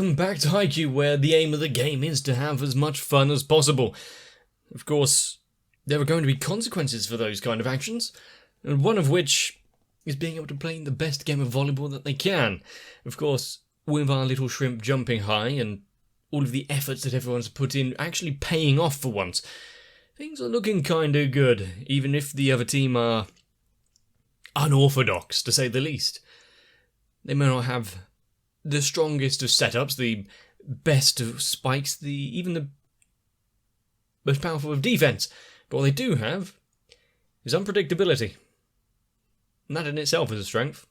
welcome back to Haikyuu, where the aim of the game is to have as much fun as possible. Of course, there are going to be consequences for those kind of actions, and one of which is being able to play the best game of volleyball that they can. Of course, with our little shrimp jumping high and all of the efforts that everyone's put in actually paying off for once, things are looking kinda good, even if the other team are unorthodox, to say the least. They may not have the strongest of setups, the best of spikes, even the most powerful of defense, but what they do have is unpredictability. And that in itself is a strength.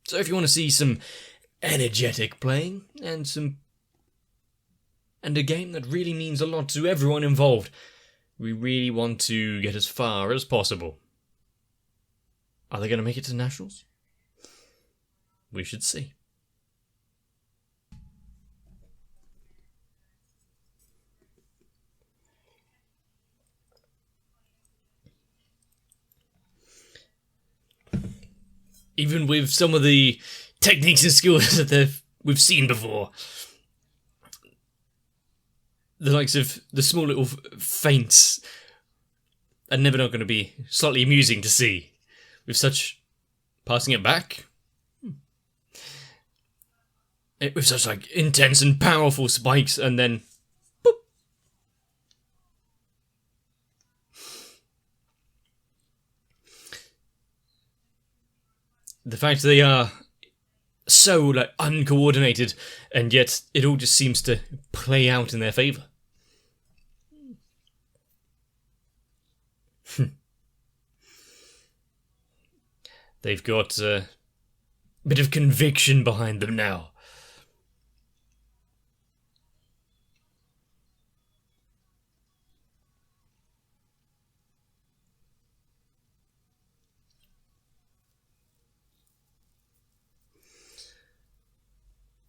So if you want to see some energetic playing and a game that really means a lot to everyone involved, we really want to get as far as possible. Are they going to make it to Nationals? We should see. Even with some of the techniques and skills that we've seen before, the likes of the small little feints are never not going to be slightly amusing to see. With such passing it back, with such intense and powerful spikes, and then boop. The fact they are so uncoordinated, and yet it all just seems to play out in their favour. They've got a bit of conviction behind them now.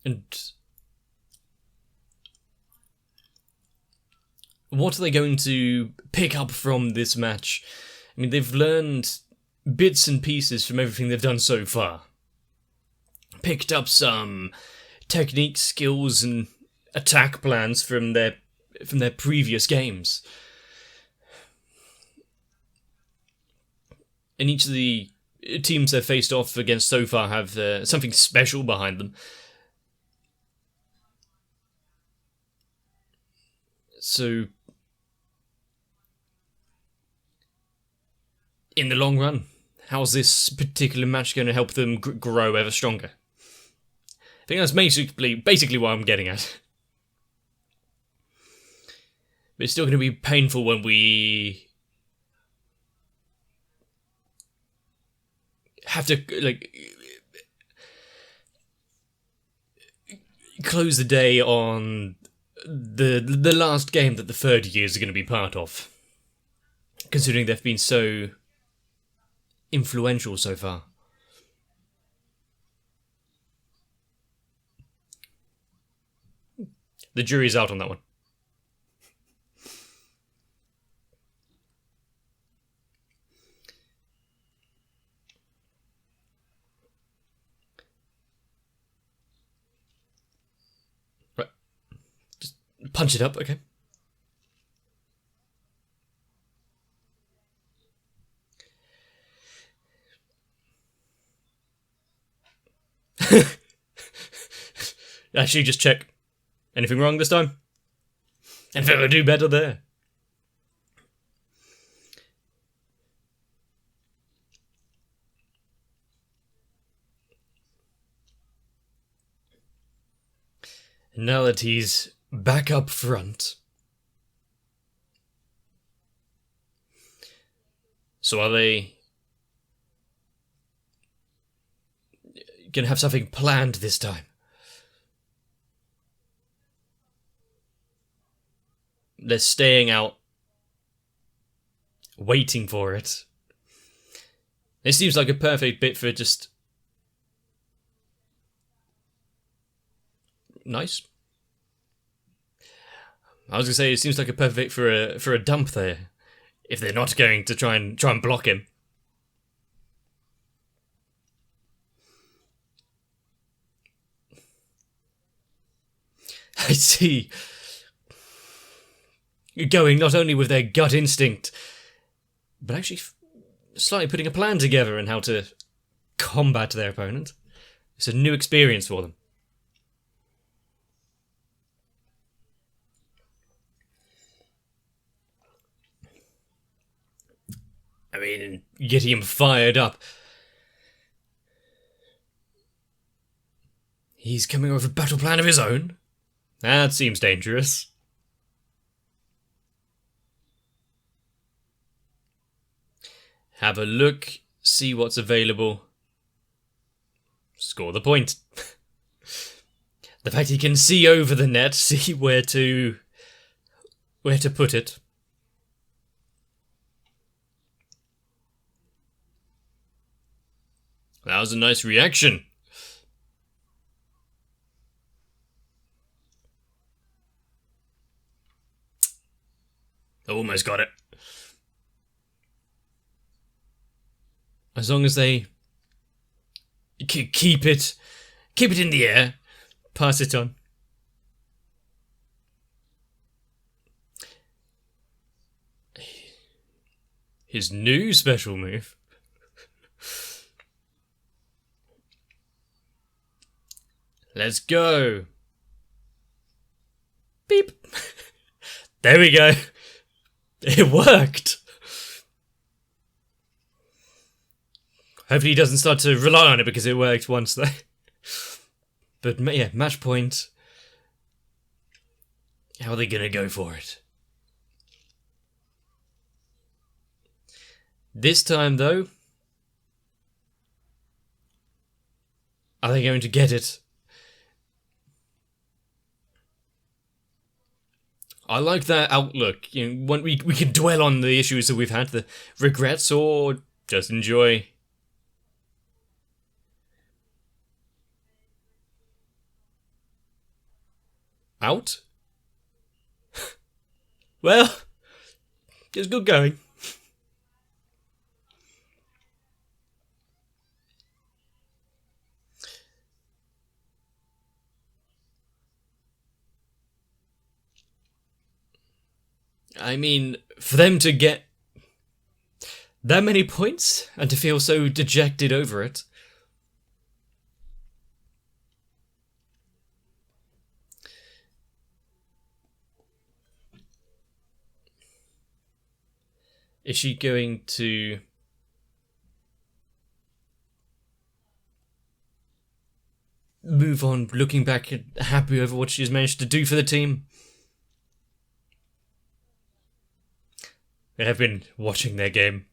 And what are they going to pick up from this match? I mean, they've learned bits and pieces from everything they've done so far. Picked up some technique, skills, and attack plans from their previous games. And each of the teams they've faced off against so far have something special behind them. So, in the long run, how's this particular match going to help them grow ever stronger? I think that's basically what I'm getting at. But it's still going to be painful when we have to close the day on the last game that the third years are going to be part of, considering they've been so influential so far. The jury's out on that one. Right. Just punch it up, okay? Actually, just check. Anything wrong this time? Anything I do better there? Now that he's back up front. So are they gonna have something planned this time? They're staying out, waiting for it. It seems like a perfect bit for just nice. I was gonna say it seems like a perfect for a dump there, if they're not going to try and block him. I see. Going not only with their gut instinct, but actually slightly putting a plan together on how to combat their opponent. It's a new experience for them. I mean, getting him fired up. He's coming up with a battle plan of his own? That seems dangerous. Have a look, see what's available. Score the point. The fact he can see over the net, see where to put it. That was a nice reaction. Almost got it. As long as they keep it in the air, pass it on. His new special move. Let's go. Beep. There we go. It worked. Hopefully he doesn't start to rely on it because it worked once though. But yeah, match point. How are they going to go for it? This time though, are they going to get it? I like that outlook. You know, when we can dwell on the issues that we've had, the regrets, or just enjoy. Out? Well, it's good going. I mean, for them to get that many points and to feel so dejected over it. Is she going to move on, looking back and happy over what she's managed to do for the team? I have been watching their game.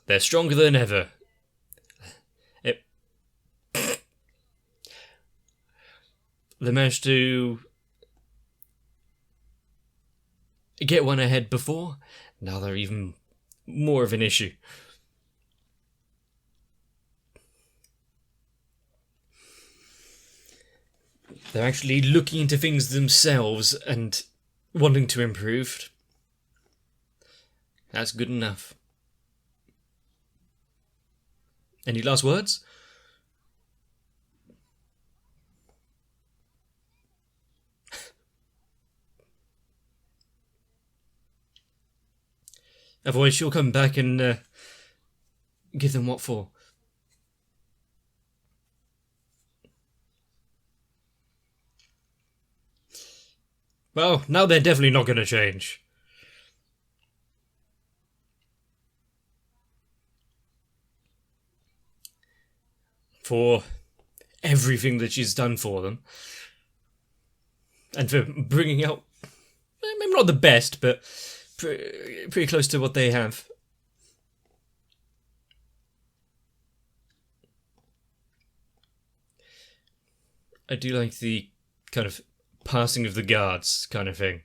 They're stronger than ever. They managed to get one ahead before. Now they're even more of an issue. They're actually looking into things themselves and wanting to improve. That's good enough. Any last words? Otherwise she'll come back and give them what for. Well, now they're definitely not going to change. For everything that she's done for them. And for bringing out, maybe not the best, but pretty close to what they have. I do like the kind of passing of the guards kind of thing.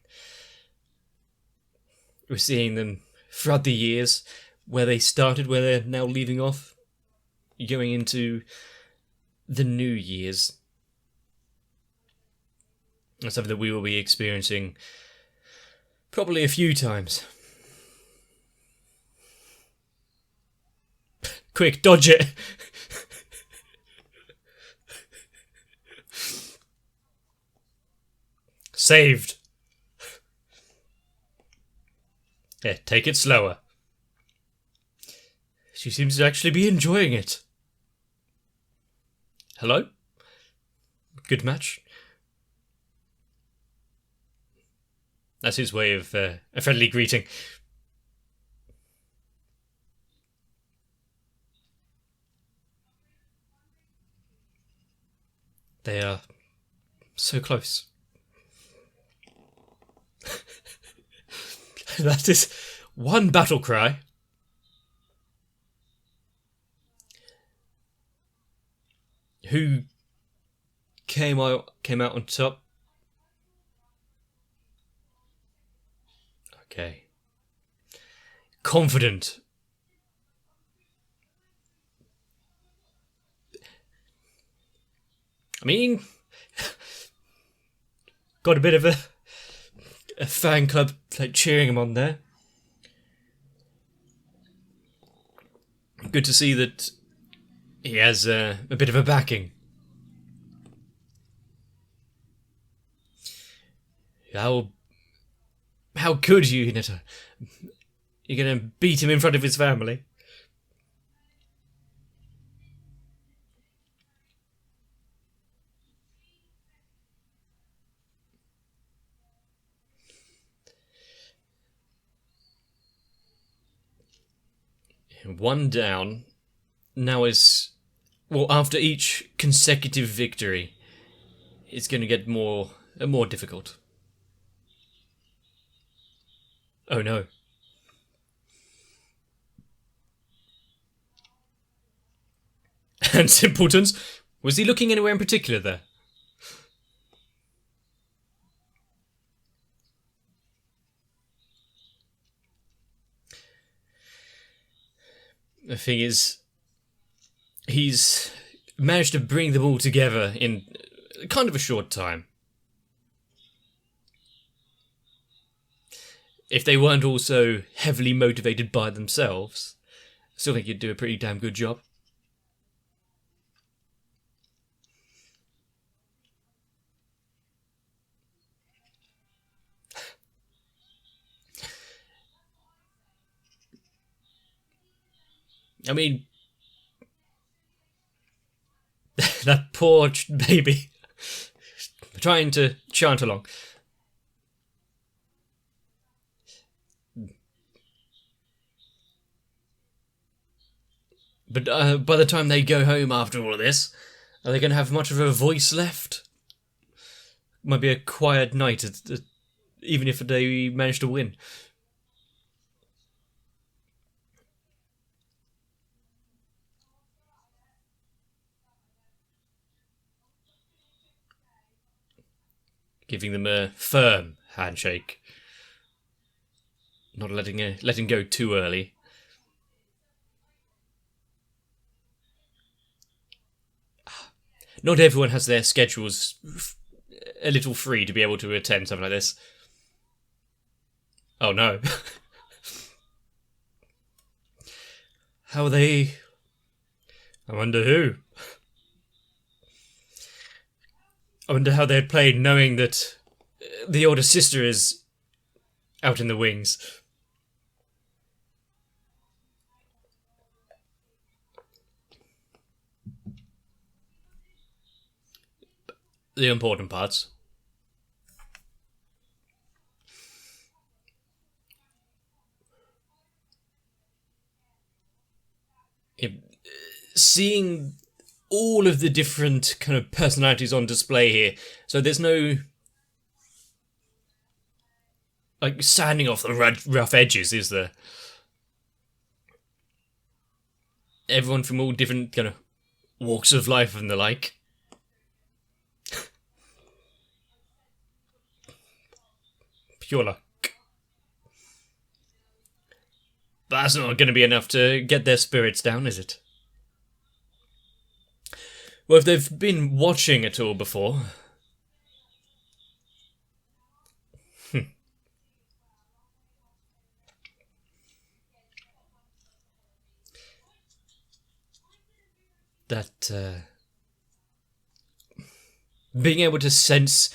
We're seeing them throughout the years, where they started, where they're now leaving off, going into the new years. That's something that we will be experiencing probably a few times. Quick, dodge it! Saved. Yeah, take it slower. She seems to actually be enjoying it. Hello? Good match? That's his way of a friendly greeting. They are so close. That is one battle cry. Who came out on top? Okay. Confident. I mean, got a bit of a fan club like cheering him on there. Good to see that he has a bit of a backing. How could you, Hinata? You're gonna beat him in front of his family? One down. Now is... Well, after each consecutive victory, it's going to get more difficult. Oh no. And simpletons, was he looking anywhere in particular there? The thing is, he's managed to bring them all together in kind of a short time. If they weren't also heavily motivated by themselves, I still think you'd do a pretty damn good job. I mean, that poor baby trying to chant along. But by the time they go home after all of this, are they going to have much of a voice left? Might be a quiet night, even if they manage to win. Giving them a firm handshake. Not letting go too early. Not everyone has their schedules a little free to be able to attend something like this. Oh no. How are they... I wonder who. I wonder how they'd played knowing that the older sister is out in the wings. The important parts. Seeing all of the different kind of personalities on display here, so there's no like sanding off the rough edges, is there? Everyone from all different kind of walks of life and the like. Pure luck. But that's not going to be enough to get their spirits down, is it? Well, if they've been watching it all before... that, being able to sense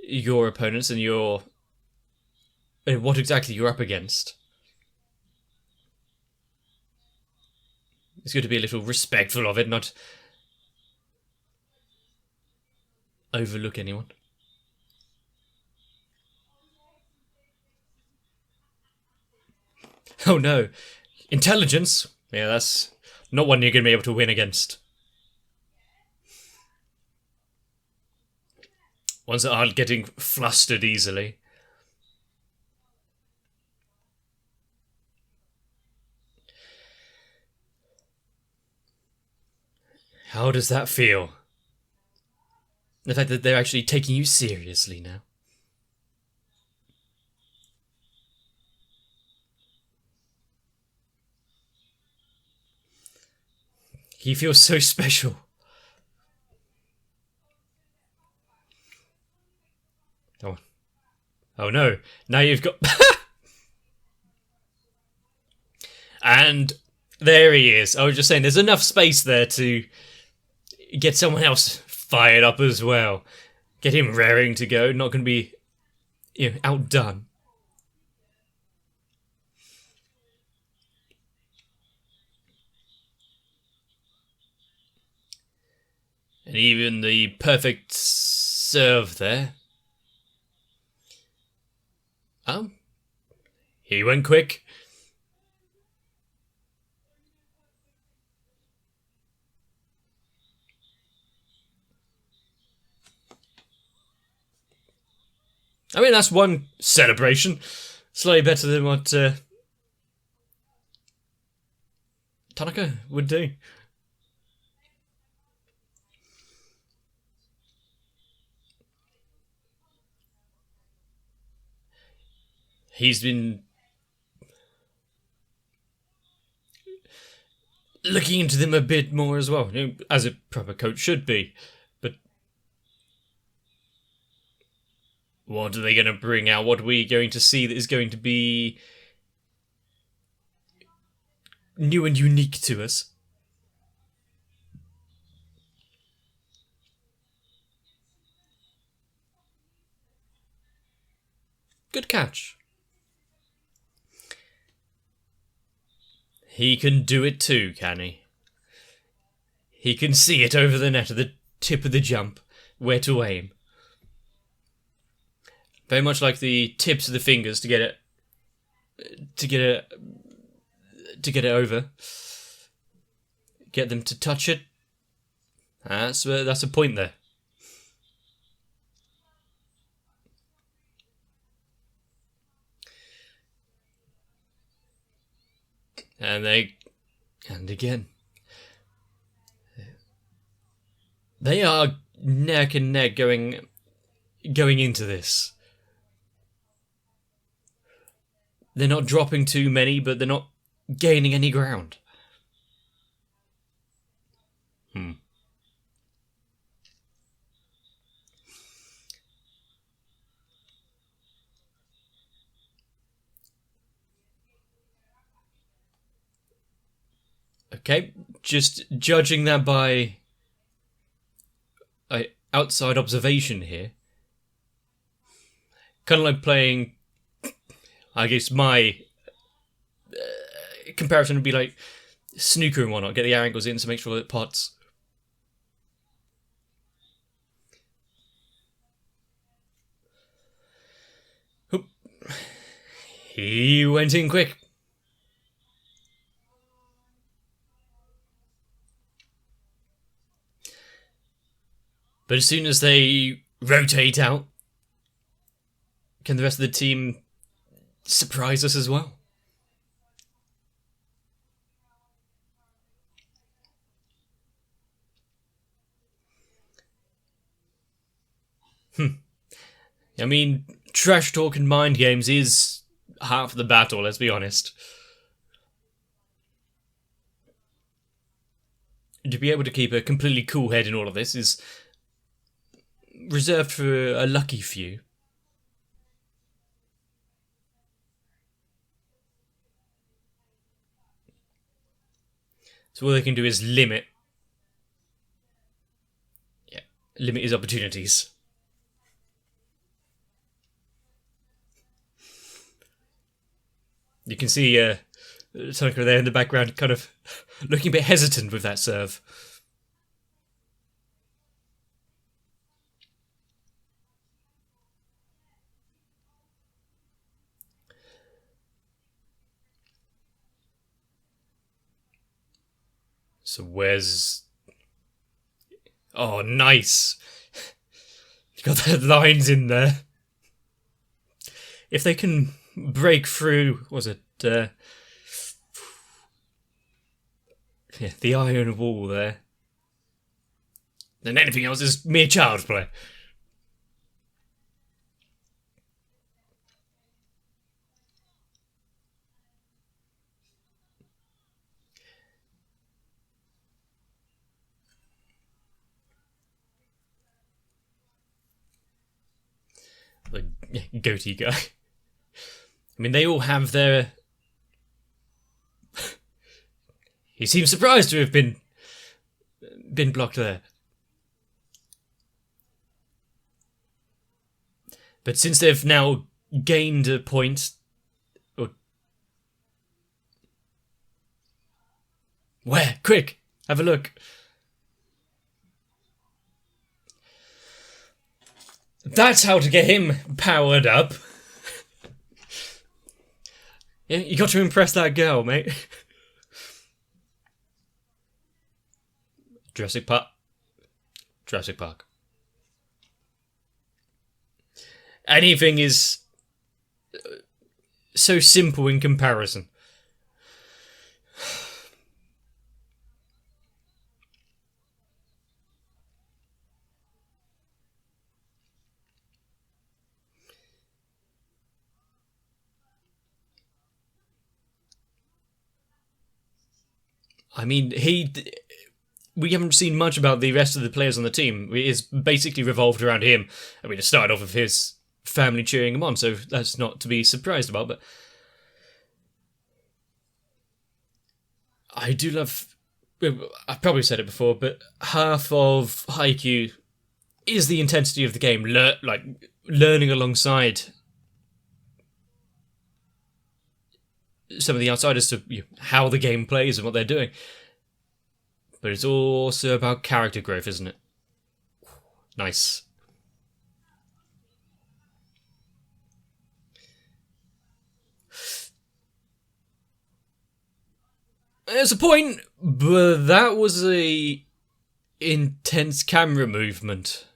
your opponents and what exactly you're up against. It's good to be a little respectful of it, not overlook anyone. Oh no. Intelligence? Yeah, that's not one you're going to be able to win against. Ones that aren't getting flustered easily. How does that feel? The fact that they're actually taking you seriously now. He feels so special. Oh no, now you've got... And there he is. I was just saying, there's enough space there to get someone else fired up as well. Get him raring to go, not going to be, outdone. And even the perfect serve there. Oh, he went quick. I mean, that's one celebration. Slightly better than what Tanaka would do. He's been looking into them a bit more as well, as a proper coach should be. But what are they going to bring out? What are we going to see that is going to be new and unique to us? Good catch. He can do it too, can he? He can see it over the net at the tip of the jump, where to aim. Very much like the tips of the fingers to get it over. Get them to touch it. That's a point there. And again. They are neck and neck going into this. They're not dropping too many, but they're not gaining any ground. Okay, just judging that by outside observation here. Kind of like playing, I guess my comparison would be like snooker and whatnot. Get the angles in to make sure that pots. Oop. He went in quick. But as soon as they rotate out, can the rest of the team surprise us as well? I mean, trash talk and mind games is half the battle, let's be honest. To be able to keep a completely cool head in all of this is reserved for a lucky few. So all they can do is limit his opportunities. You can see Tanaka there in the background, kind of looking a bit hesitant with that serve. So where's... Oh, nice! Got the lines in there. If they can break through, was it, yeah, the iron wall there, then anything else is mere child's play. The goatee guy. I mean, they all have their... He seems surprised to have been blocked there. But since they've now gained a point... Or... Where? Quick! Have a look. That's how to get him powered up. Yeah, you got to impress that girl, mate. Jurassic Park. Jurassic Park. Anything is so simple in comparison. I mean, we haven't seen much about the rest of the players on the team. It's basically revolved around him. I mean, it started off with his family cheering him on, so that's not to be surprised about, but I do love... I've probably said it before, but half of Haikyuu is the intensity of the game, learning alongside some of the outsiders to how the game plays and what they're doing. But it's also about character growth, isn't it? Nice. There's a point, but that was a intense camera movement.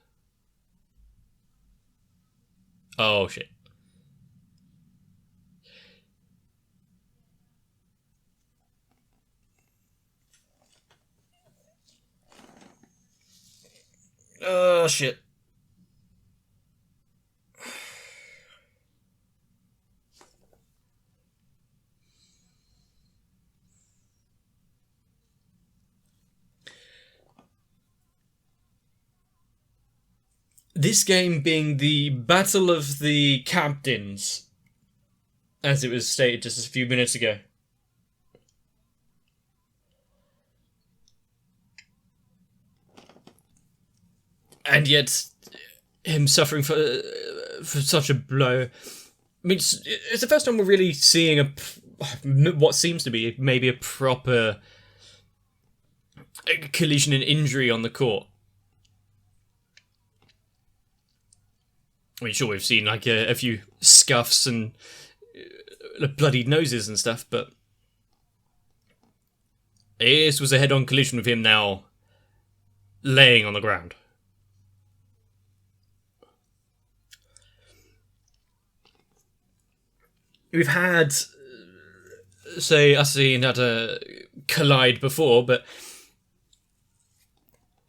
Oh, shit. Oh, shit. This game being the Battle of the Captains, as it was stated just a few minutes ago. And yet, him suffering for such a blow. I mean, it's the first time we're really seeing what seems to be maybe a proper collision and injury on the court. I mean, sure, we've seen like a few scuffs and bloodied noses and stuff, but this was a head-on collision with him now laying on the ground. We've had, say, Asahi had a collide before, but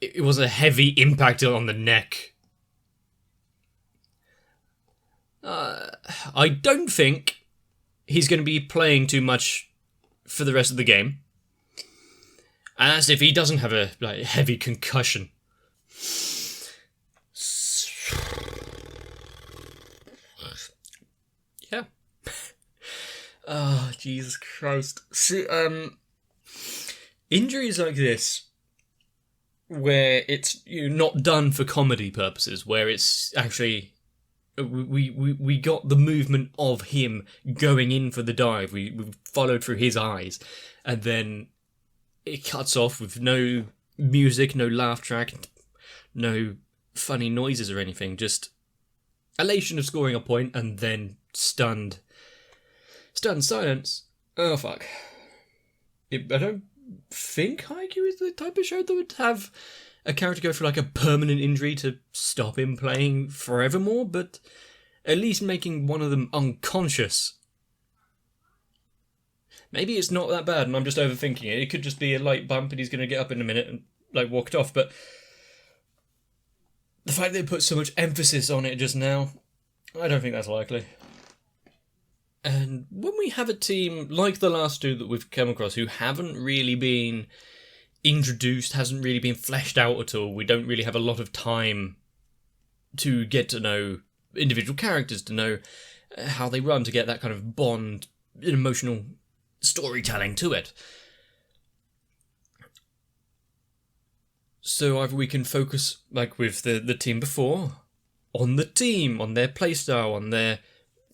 it was a heavy impact on the neck. I don't think he's going to be playing too much for the rest of the game. As if he doesn't have a heavy concussion. Yeah. Oh, Jesus Christ. See, injuries like this, where it's not done for comedy purposes, where it's actually We got the movement of him going in for the dive. We followed through his eyes, and then it cuts off with no music, no laugh track, no funny noises or anything. Just elation of scoring a point, and then stunned silence. Oh fuck! I don't think Haikyuu is the type of show that would have a character go through like a permanent injury to stop him playing forevermore, but at least making one of them unconscious. Maybe it's not that bad and I'm just overthinking it. It could just be a light bump and he's going to get up in a minute and like walk it off, but the fact they put so much emphasis on it just now, I don't think that's likely. And when we have a team like the last two that we've come across who haven't really been introduced, hasn't really been fleshed out at all, we don't really have a lot of time to get to know individual characters, to know how they run, to get that kind of bond, emotional storytelling to it. So either we can focus, like with the team before, on the team, on their playstyle, on their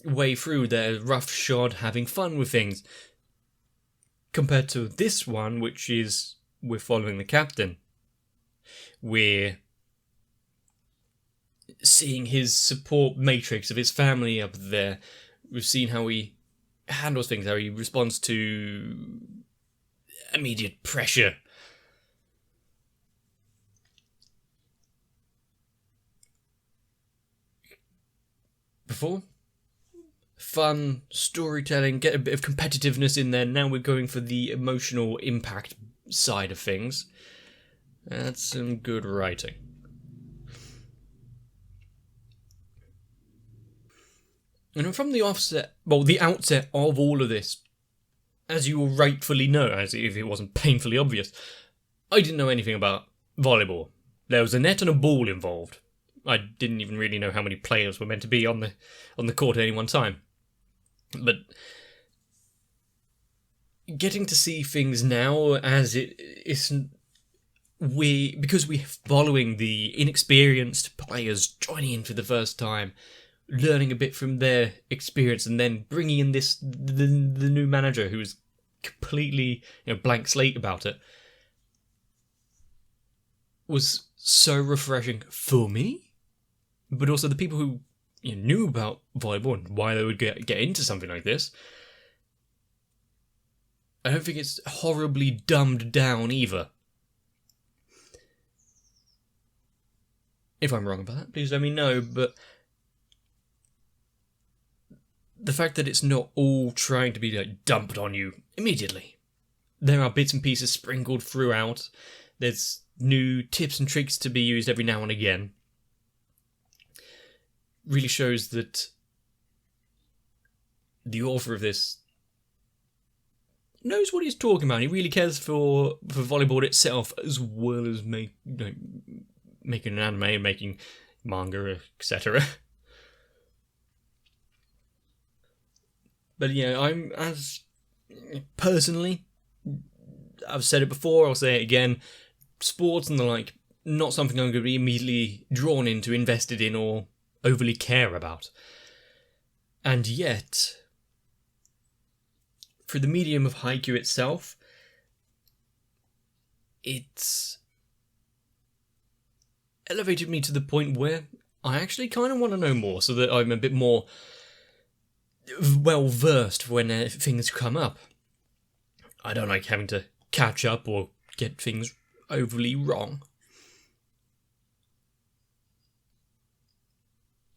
way through, their roughshod, having fun with things, compared to this one, which is we're following the captain. We're seeing his support matrix of his family up there. We've seen how he handles things, how he responds to immediate pressure. Before, fun, storytelling, get a bit of competitiveness in there. Now we're going for the emotional impact side of things. That's some good writing. And from the outset of all of this, as you will rightfully know, as if it wasn't painfully obvious, I didn't know anything about volleyball. There was a net and a ball involved. I didn't even really know how many players were meant to be on the court at any one time. But getting to see things now as because we're following the inexperienced players joining in for the first time, learning a bit from their experience, and then bringing in the new manager who is completely blank slate about it, was so refreshing for me. But also the people who knew about volleyball and why they would get into something like this. I don't think it's horribly dumbed down either. If I'm wrong about that, please let me know, but the fact that it's not all trying to be dumped on you immediately. There are bits and pieces sprinkled throughout. There's new tips and tricks to be used every now and again. Really shows that the author of this knows what he's talking about. He really cares for volleyball itself, as well as making an anime, making manga, etc. But yeah, personally, I've said it before, I'll say it again, sports and the like, not something I'm going to be immediately drawn into, invested in, or overly care about. And yet, for the medium of Haikyuu itself, it's elevated me to the point where I actually kind of want to know more, so that I'm a bit more well versed when things come up. I don't like having to catch up or get things overly wrong.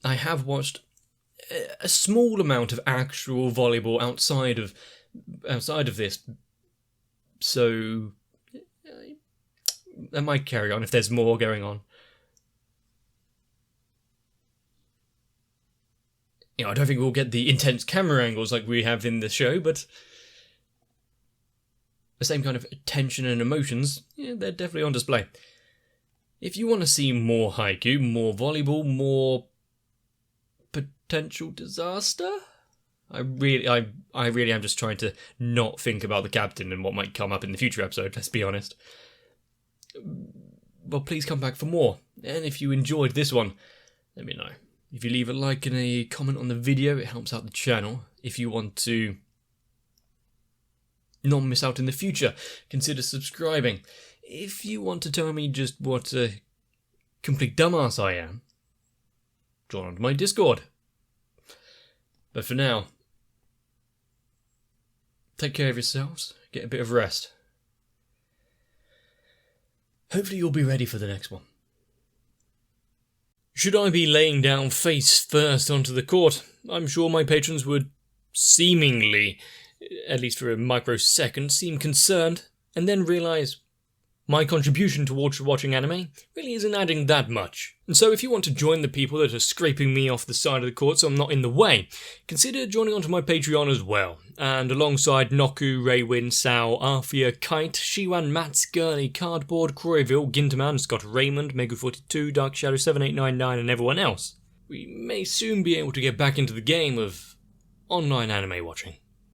I have watched a small amount of actual volleyball outside of this, so that might carry on if there's more going on. I don't think we'll get the intense camera angles like we have in the show, but the same kind of tension and emotions, they're definitely on display. If you want to see more Haikyuu, more volleyball, more potential disaster, I really am just trying to not think about the captain and what might come up in the future episode, let's be honest. Well, please come back for more, and if you enjoyed this one, let me know. If you leave a like and a comment on the video, it helps out the channel. If you want to not miss out in the future, consider subscribing. If you want to tell me just what a complete dumbass I am, join onto my Discord. But for now, take care of yourselves, get a bit of rest. Hopefully you'll be ready for the next one. Should I be laying down face first onto the court, I'm sure my patrons would seemingly, at least for a microsecond, seem concerned, and then realise my contribution towards watching anime really isn't adding that much. And so if you want to join the people that are scraping me off the side of the court so I'm not in the way, consider joining onto my Patreon as well. And alongside Noku, Raywin, Sao, Arthia, Kite, Shiwan, Mats, Gurney, Cardboard, Croyville, Ginterman, Scott Raymond, Megu42, Dark Shadow 7899 and everyone else, we may soon be able to get back into the game of online anime watching.